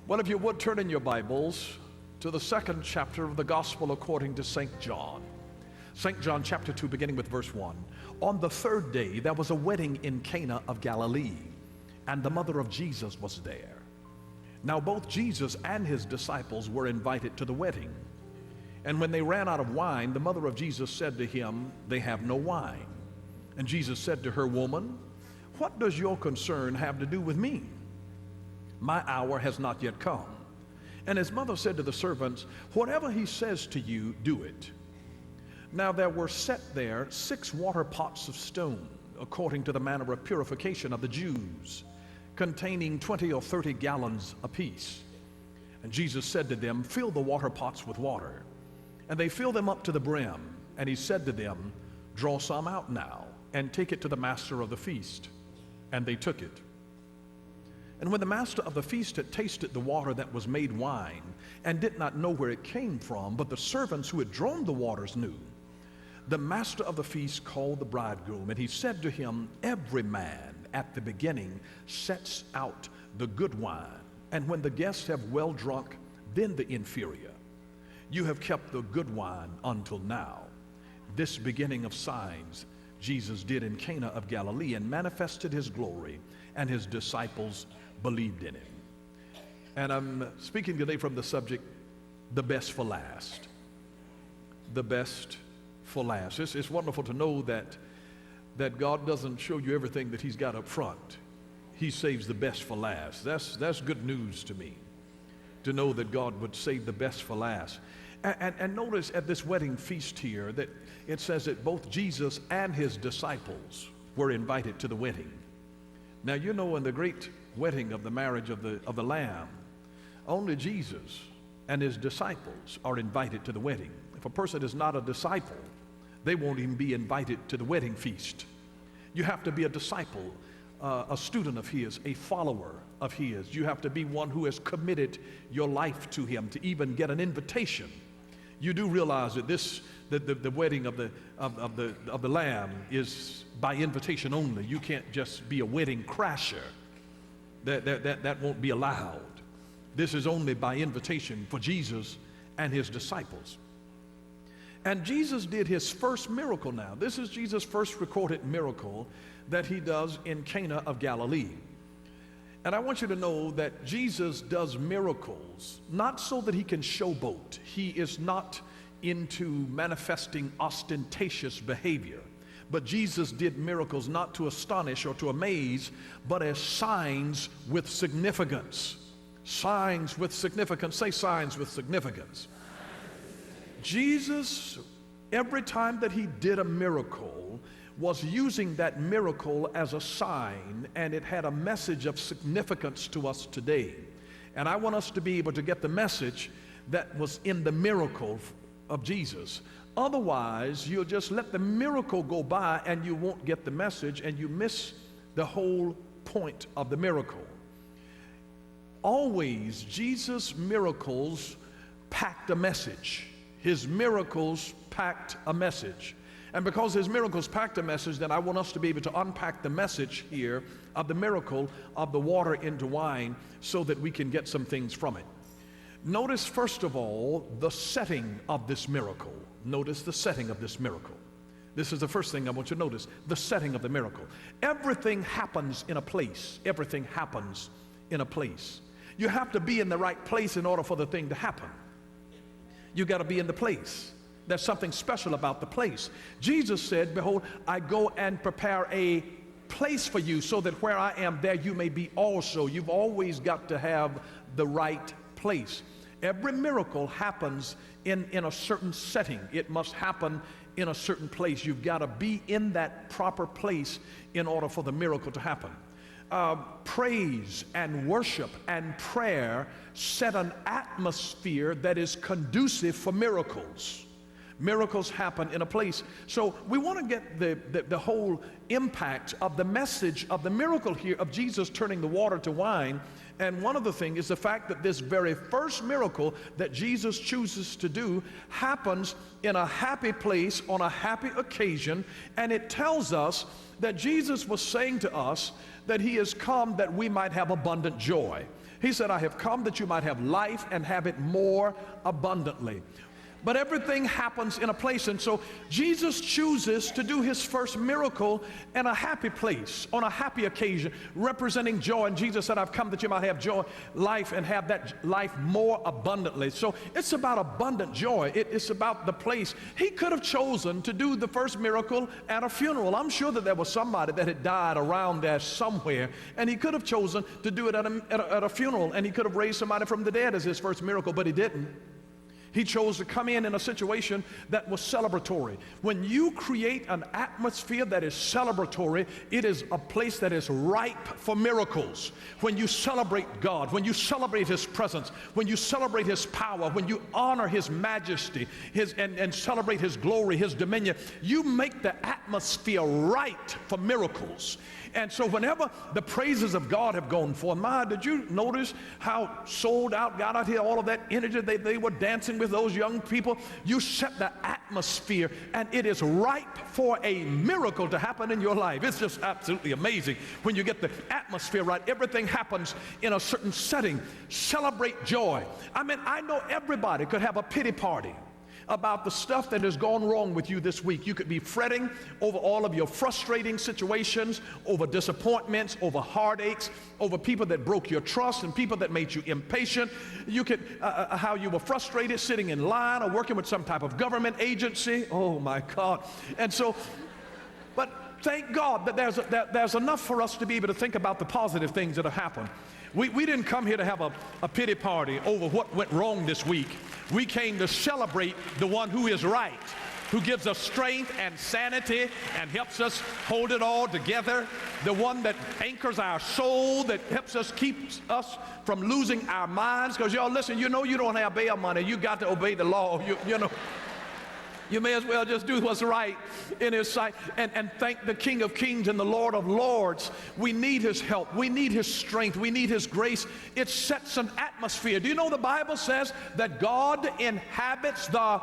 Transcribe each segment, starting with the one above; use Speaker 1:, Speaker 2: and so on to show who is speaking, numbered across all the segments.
Speaker 1: Well, if you would turn in your Bibles to the second chapter of the Gospel according to St. John. St. John chapter 2, beginning with verse 1. On the third day, there was a wedding in Cana of Galilee, and the mother of Jesus was there. Now both Jesus and his disciples were invited to the wedding. And when they ran out of wine, the mother of Jesus said to him, "They have no wine." And Jesus said to her, "Woman, what does your concern have to do with me? My hour has not yet come." And his mother said to the servants, "Whatever he says to you, do it." Now there were set there 6 water pots of stone, according to the manner of purification of the Jews, containing 20 or 30 gallons apiece. And Jesus said to them, "Fill the water pots with water." And they filled them up to the brim. And he said to them, "Draw some out now, and take it to the master of the feast." And they took it. And when the master of the feast had tasted the water that was made wine, and did not know where it came from, but the servants who had drawn the waters knew, the master of the feast called the bridegroom, and he said to him, "Every man at the beginning sets out the good wine, and when the guests have well drunk, then the inferior. You have kept the good wine until now." This beginning of signs Jesus did in Cana of Galilee, and manifested his glory, and his disciples believed in him. And I'm speaking today from the subject, the best for last. The best for last. It's wonderful to know that God doesn't show you everything that he's got up front. He saves the best for last. That's good news to me, to know that God would save the best for last. And notice at this wedding feast here that it says that both Jesus and his disciples were invited to the wedding. Now, you know, in the great wedding of the marriage of the Lamb, only Jesus and his disciples are invited to the wedding. If a person is not a disciple, they won't even be invited to the wedding feast. You have to be a disciple, a student of his, a follower of his. You have to be one who has committed your life to him to even get an invitation. You do realize that the wedding of the Lamb is by invitation only. You can't just be a wedding crasher. That won't be allowed. This is only by invitation for Jesus and his disciples. And Jesus did his first miracle now. This is Jesus' first recorded miracle that he does in Cana of Galilee. And I want you to know that Jesus does miracles not so that he can showboat. He is not into manifesting ostentatious behavior. But Jesus did miracles not to astonish or to amaze, but as signs with significance. Signs with significance. Say signs with significance. Jesus, every time that he did a miracle, was using that miracle as a sign, and it had a message of significance to us today. And I want us to be able to get the message that was in the miracle of Jesus. Otherwise, you'll just let the miracle go by and you won't get the message, and you miss the whole point of the miracle. Always, Jesus' miracles packed a message. His miracles packed a message. And because his miracles packed a message, then I want us to be able to unpack the message here of the miracle of the water into wine so that we can get some things from it. Notice, first of all, the setting of this miracle. Notice the setting of this miracle. This is the first thing I want you to notice, the setting of the miracle. Everything happens in a place. Everything happens in a place. You have to be in the right place in order for the thing to happen. You got to be in the place. There's something special about the place. Jesus said, "Behold, I go and prepare a place for you, so that where I am, there you may be also." You've always got to have the right place. Every miracle happens in a certain setting. It must happen in a certain place. You've got to be in that proper place in order for the miracle to happen. Praise and worship and prayer set an atmosphere that is conducive for miracles. Miracles happen in a place. So we want to get the whole impact of the message of the miracle here of Jesus turning the water to wine. And one of the things is the fact that this very first miracle that Jesus chooses to do happens in a happy place on a happy occasion. And it tells us that Jesus was saying to us that he has come that we might have abundant joy. He said, I have come that you might have life and have it more abundantly. But everything happens in a place, and so Jesus chooses to do his first miracle in a happy place, on a happy occasion, representing joy. And Jesus said, I've come that you might have joy, life, and have that life more abundantly. So it's about abundant joy. It's about the place. He could have chosen to do the first miracle at a funeral. I'm sure that there was somebody that had died around there somewhere, and he could have chosen to do it at a funeral, and he could have raised somebody from the dead as his first miracle, but he didn't. He chose to come in a situation that was celebratory. When you create an atmosphere that is celebratory, it is a place that is ripe for miracles. When you celebrate God, when you celebrate his presence, when you celebrate his power, when you honor his majesty, and celebrate his glory, his dominion, you make the atmosphere right for miracles. And so whenever the praises of God have gone forth, did you notice how sold out, got out here, all of that energy they were dancing with those young people? You set the atmosphere, and it is ripe for a miracle to happen in your life. It's just absolutely amazing when you get the atmosphere right. Everything happens in a certain setting. Celebrate joy. I mean, I know everybody could have a pity party about the stuff that has gone wrong with you this week. You could be fretting over all of your frustrating situations, over disappointments, over heartaches, over people that broke your trust and people that made you impatient. You could, how you were frustrated sitting in line or working with some type of government agency. Oh my God. And so, but thank God that there's enough for us to be able to think about the positive things that have happened. We didn't come here to have a pity party over what went wrong this week. We came to celebrate the one who is right, who gives us strength and sanity and helps us hold it all together, the one that anchors our soul, that helps us, keeps us from losing our minds. Because y'all listen, you know you don't have bail money. You got to obey the law. You know. You may as well just do what's right in his sight and thank the King of Kings and the Lord of Lords. We need his help. We need his strength. We need his grace. It sets an atmosphere. Do you know the Bible says that God inhabits the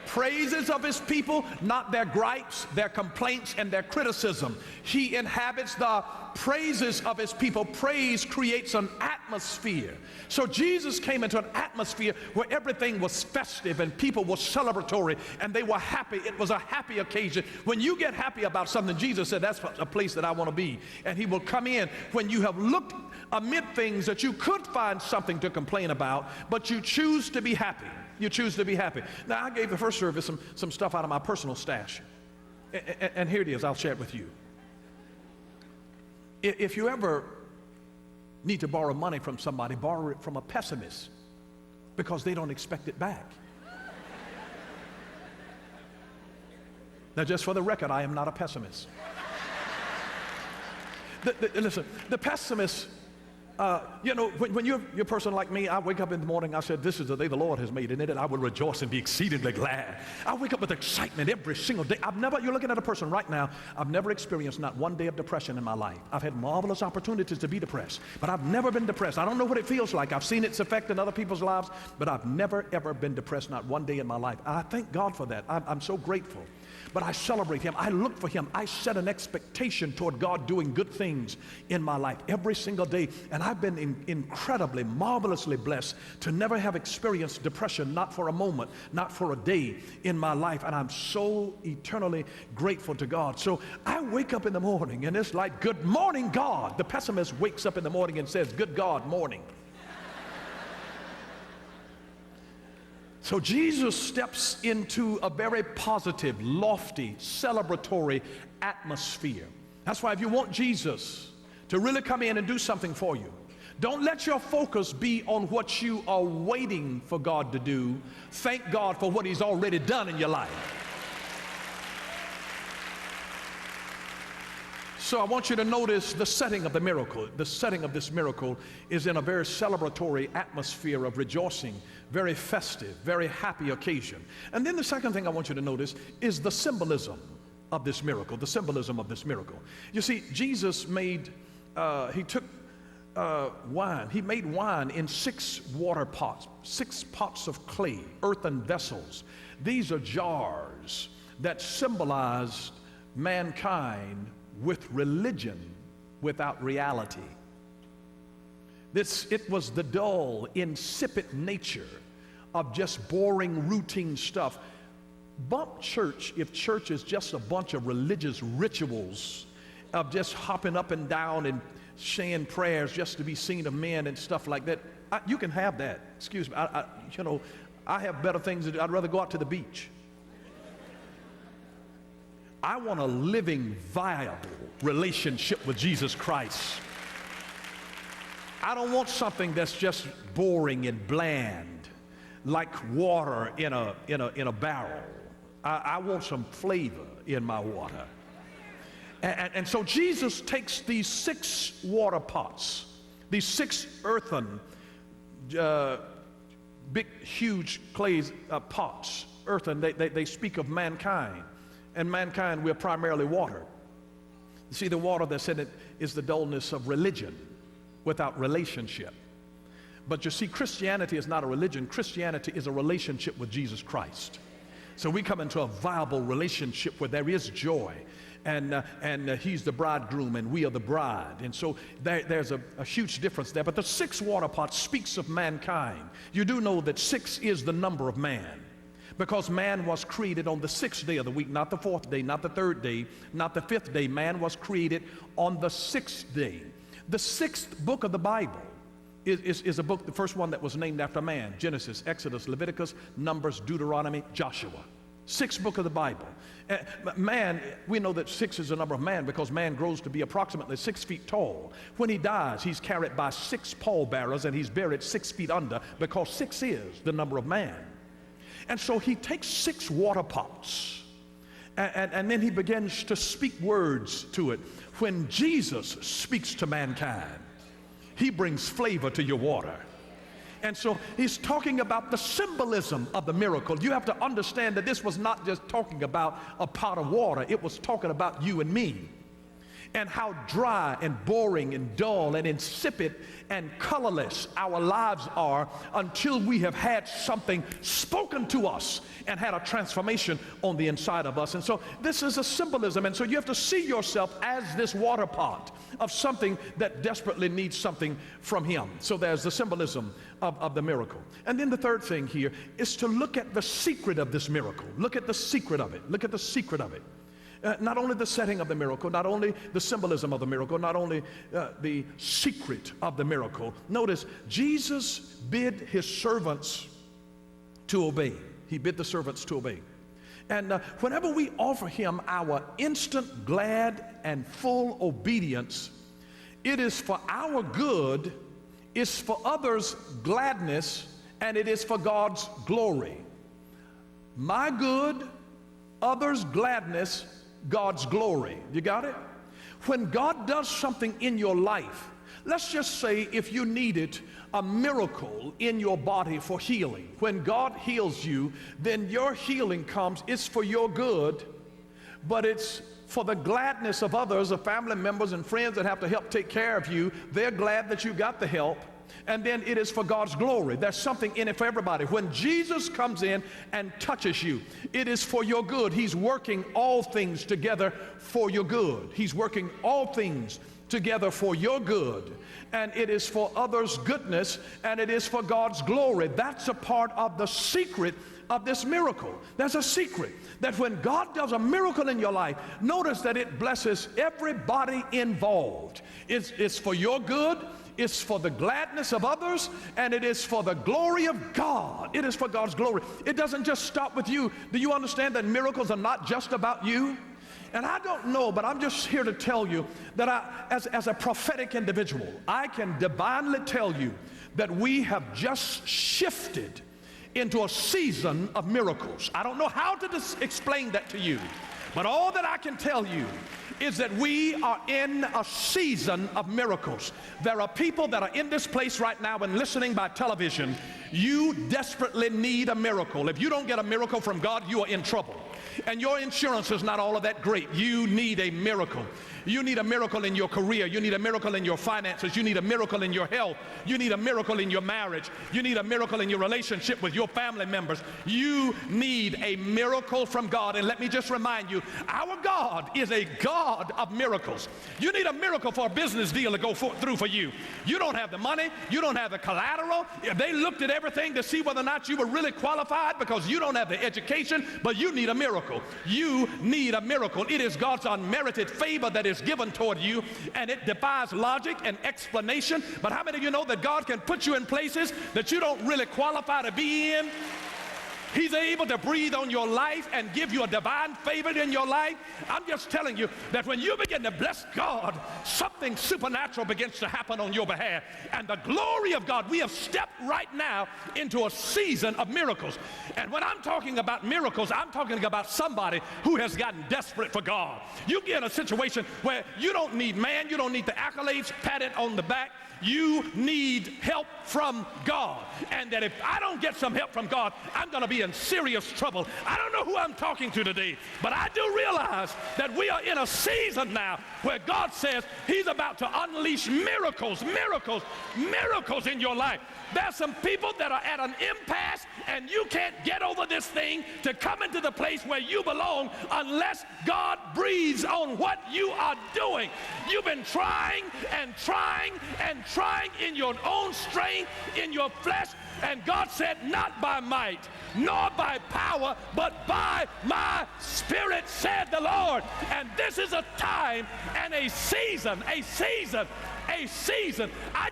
Speaker 1: praises of his people, not their gripes, their complaints, and their criticism. He inhabits the praises of his people. Praise creates an atmosphere. So Jesus came into an atmosphere where everything was festive and people were celebratory and they were happy. It was a happy occasion. When you get happy about something, Jesus said, that's a place that I want to be. And he will come in when you have looked amid things that you could find something to complain about, but you choose to be happy. You choose to be happy. Now, I gave the first service some stuff out of my personal stash. And here it is. I'll share it with you. If you ever need to borrow money from somebody, borrow it from a pessimist because they don't expect it back. Now, just for the record, I am not a pessimist. Listen, the pessimist, when you're a person like me, I wake up in the morning, I said, this is the day the Lord has made, and in it I will rejoice and be exceedingly glad. I wake up with excitement every single day. You're looking at a person right now, I've never experienced not one day of depression in my life. I've had marvelous opportunities to be depressed, but I've never been depressed. I don't know what it feels like. I've seen its effect in other people's lives, but I've never, ever been depressed, not one day in my life. I thank God for that. I'm so grateful. But I celebrate him. I look for him. I set an expectation toward God doing good things in my life every single day. And I've been incredibly, marvelously blessed to never have experienced depression, not for a moment, not for a day in my life. And I'm so eternally grateful to God. So I wake up in the morning and it's like, good morning, God. The pessimist wakes up in the morning and says, good God, morning. So Jesus steps into a very positive, lofty, celebratory atmosphere. That's why if you want Jesus to really come in and do something for you, don't let your focus be on what you are waiting for God to do. Thank God for what he's already done in your life. So I want you to notice the setting of the miracle. The setting of this miracle is in a very celebratory atmosphere of rejoicing, very festive, very happy occasion. And then the second thing I want you to notice is the symbolism of this miracle, the symbolism of this miracle. You see, Jesus he took wine. He made wine in 6 water pots, 6 pots of clay, earthen vessels. These are jars that symbolized mankind with religion without reality. It was the dull, insipid nature of just boring, routine stuff. Bump church if church is just a bunch of religious rituals of just hopping up and down and saying prayers just to be seen of men and stuff like that. You can have that. Excuse me. I have better things to do. I'd rather go out to the beach. I want a living, viable relationship with Jesus Christ. I don't want something that's just boring and bland, like water in a barrel. I want some flavor in my water. And so Jesus takes these 6 water pots, these 6 earthen, big, huge clay pots, earthen. They speak of mankind. And mankind, we're primarily water. You see, the water that's in it is the dullness of religion without relationship. But you see, Christianity is not a religion. Christianity is a relationship with Jesus Christ. So we come into a viable relationship where there is joy, and he's the bridegroom and we are the bride. And so there's a huge difference there. But the 6 water pots speaks of mankind. You do know that 6 is the number of man, because man was created on the 6th day of the week, not the 4th day, not the 3rd day, not the 5th day. Man was created on the 6th day. The 6th book of the Bible is a book, the first one that was named after man: Genesis, Exodus, Leviticus, Numbers, Deuteronomy, Joshua. 6th book of the Bible. Man, we know that 6 is the number of man because man grows to be approximately 6 feet tall. When he dies, he's carried by 6 pallbearers and he's buried 6 feet under, because 6 is the number of man. And so he takes 6 water pots and then he begins to speak words to it. When Jesus speaks to mankind, he brings flavor to your water. And so he's talking about the symbolism of the miracle. You have to understand that this was not just talking about a pot of water. It was talking about you and me, and how dry and boring and dull and insipid and colorless our lives are until we have had something spoken to us and had a transformation on the inside of us. And so this is a symbolism. And so you have to see yourself as this water pot of something that desperately needs something from him. So there's the symbolism of the miracle. And then the third thing here is to look at the secret of this miracle. Look at the secret of it. Look at the secret of it. Not only the setting of the miracle, not only the symbolism of the miracle, not only the secret of the miracle. Notice, Jesus bid his servants to obey. He bid the servants to obey. And whenever we offer him our instant, glad, and full obedience, it is for our good, it's for others' gladness, and it is for God's glory. My good, others' gladness, God's glory. You got it? When God does something in your life, let's just say if you needed a miracle in your body for healing. When God heals you, then your healing comes, it's for your good, but it's for the gladness of others, of family members and friends that have to help take care of you. They're glad that you got the help. And then it is for God's glory. There's something in it for everybody. When Jesus comes in and touches you, it is for your good. He's working all things together for your good. He's working all things together for your good. And it is for others' goodness, and it is for God's glory. That's a part of the secret of this miracle. There's a secret that when God does a miracle in your life, notice that it blesses everybody involved. It's for your good. It's for the gladness of others, and it is for the glory of God. It is for God's glory. It doesn't just stop with you. Do you understand that miracles are not just about you? And I don't know, but I'm just here to tell you that as a prophetic individual, I can divinely tell you that we have just shifted into a season of miracles. I don't know how to explain that to you, but all that I can tell you is that we are in a season of miracles. There are people that are in this place right now and listening by television. You desperately need a miracle. If you don't get a miracle from God, you are in trouble. And your insurance is not all of that great. You need a miracle. You need a miracle in your career. You need a miracle in your finances. You need a miracle in your health. You need a miracle in your marriage. You need a miracle in your relationship with your family members. You need a miracle from God. And let me just remind you, our God is a God of miracles. You need a miracle for a business deal to go through for you. You don't have the money. You don't have the collateral. They looked at everything to see whether or not you were really qualified because you don't have the education, but you need a miracle. You need a miracle. It is God's unmerited favor that is given toward you, and it defies logic and explanation. But how many of you know that God can put you in places that you don't really qualify to be in? He's able to breathe on your life and give you a divine favor in your life. I'm just telling you that when you begin to bless God, something supernatural begins to happen on your behalf. And the glory of God, we have stepped right now into a season of miracles. And when I'm talking about miracles, I'm talking about somebody who has gotten desperate for God. You get in a situation where you don't need man, you don't need the accolades patted on the back. You need help from God. And that if I don't get some help from God, I'm going to be in serious trouble. I don't know who I'm talking to today, but I do realize that we are in a season now where God says He's about to unleash miracles, miracles, miracles in your life. There's some people that are at an impasse, and you can't get over this thing to come into the place where you belong unless God breathes on what you are doing. You've been trying and trying and trying in your own strength, in your flesh, and God said, not by might, nor by power, but by my Spirit, said the Lord. And this is a time and a season. I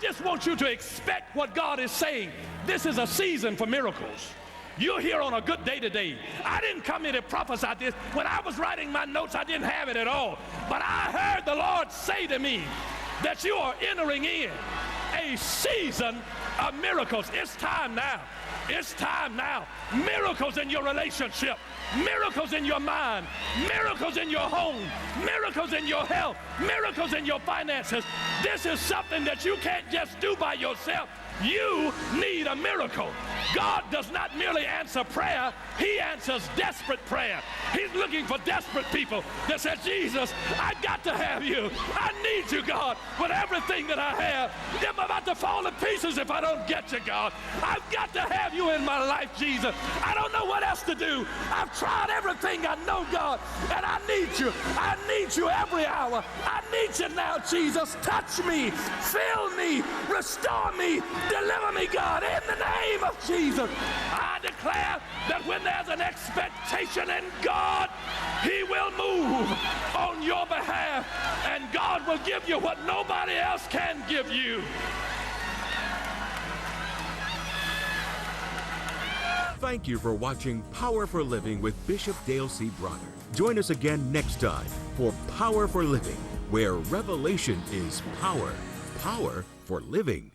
Speaker 1: just want you to expect what God is saying. This is a season for miracles. You're here on a good day today. I didn't come here to prophesy this. When I was writing my notes, I didn't have it at all. But I heard the Lord say to me that you are entering in a season of miracles. It's time now. It's time now. Miracles in your relationship. Miracles in your mind. Miracles in your home. Miracles in your health. Miracles in your finances. This is something that you can't just do by yourself. You need a miracle. God does not merely answer prayer, He answers desperate prayer. He's looking for desperate people that say, Jesus, I got to have you. I need you, God, with everything that I have. I'm about to fall to pieces if I don't get you, God. I've got to have you in my life, Jesus. I don't know what else to do. I've tried everything I know, God, and I need you. I need you every hour. I need you now, Jesus. Touch me, fill me, restore me, deliver me, God, in the name of Jesus. I declare that when there's an expectation in God, He will move on your behalf, and God will give you what nobody else can give you.
Speaker 2: Thank you for watching Power for Living with Bishop Dale C. Bronner. Join us again next time for Power for Living, where revelation is power. Power for living.